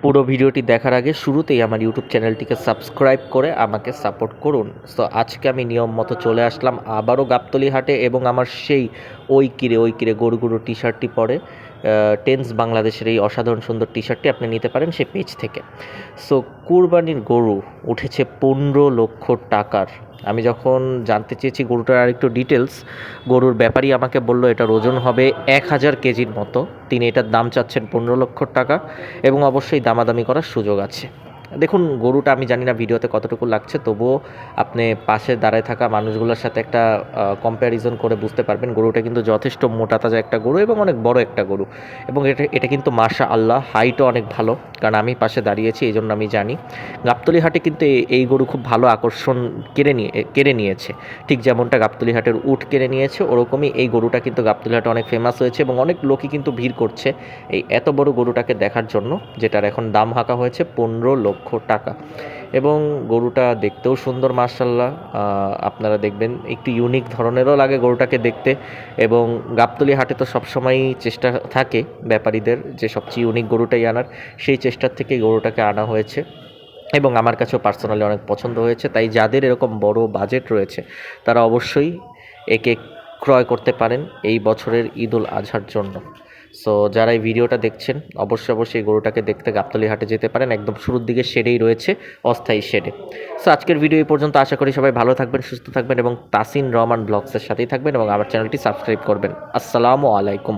পুরো ভিডিওটি দেখার আগে শুরুতেই আমার ইউটিউব চ্যানেলটিকে সাবস্ক্রাইব করে আমাকে সাপোর্ট করুন। সো আজকে আমি নিয়ম মতো চলে আসলাম আবারও গাবতলী হাটে, এবং আমার সেই ওই কিরে গরু টি শার্টটি পরে টেন্স বাংলাদেশের এই অসাধারণ সুন্দর টি শার্টটি আপনি নিতে পারেন সেই পেজ থেকে। সো কুরবানির গরু উঠেছে 15 লক্ষ টাকার। আমি যখন জানতে চেয়েছি গরুটার আরেকটু ডিটেলস, গরুর ব্যাপারী আমাকে বলল এটার ওজন হবে 1000 কেজির মতো। তিনি এটার দাম চাচ্ছেন 15 লক্ষ টাকা, এবং অবশ্যই দামাদামি করার সুযোগ আছে। দেখুন, গরুটা আমি জানি না ভিডিওতে কতটুকু লাগছে, তবুও আপনি পাশে দাঁড়ায় থাকা মানুষগুলোর সাথে একটা কম্প্যারিজন করে বুঝতে পারবেন গরুটা কিন্তু যথেষ্ট মোটা তাজা একটা গরু এবং অনেক বড় একটা গরু। এবং এটা কিন্তু মাশা আল্লাহ হাইটও অনেক ভালো, কারণ আমি পাশে দাঁড়িয়েছি এই জন্য আমি জানি। গাবতলী হাটে কিন্তু এই গরু খুব ভালো আকর্ষণ কেড়ে নিয়েছে। ঠিক যেমনটা গাবতলী হাটের উট কেড়ে নিয়েছে, ওরকমই এই গরুটা কিন্তু গাবতলী হাটে অনেক ফেমাস হয়েছে, এবং অনেক লোকই কিন্তু ভিড় করছে এই এত বড় গরুটাকে দেখার জন্য, যেটার এখন দাম হাঁকা হয়েছে 15 লক্ষ টাকা। এবং গরুটা দেখতেও সুন্দর মার্শাল্লাহ। আপনারা দেখবেন একটু ইউনিক ধরনেরও লাগে গরুটাকে দেখতে, এবং গাবতলী হাটে তো সবসময়ই চেষ্টা থাকে ব্যাপারীদের যে সবচেয়ে ইউনিক গরুটাই আনার, সেই চেষ্টার থেকে গরুটাকে আনা হয়েছে। এবং আমার কাছেও পার্সোনালি অনেক পছন্দ হয়েছে, তাই যাদের এরকম বড় বাজেট রয়েছে তারা অবশ্যই একে ক্রয় করতে পারেন এই বছরের ঈদুল আজহার জন্য। সো যারা এই ভিডিওটা দেখছেন অবশ্যই এই গরুটাকে দেখতে গাবতলী হাটে যেতে পারেন, একদম শুরুর দিকে শেডেই রয়েছে, অস্থায়ী শেডে। সো আজকের ভিডিও এই পর্যন্ত। আশা করি সবাই ভালো থাকবেন, সুস্থ থাকবেন, এবং তাসিন রহমান ব্লগসের সাথেই থাকবেন, এবং আমার চ্যানেলটি সাবস্ক্রাইব করবেন। আসসালামু আলাইকুম।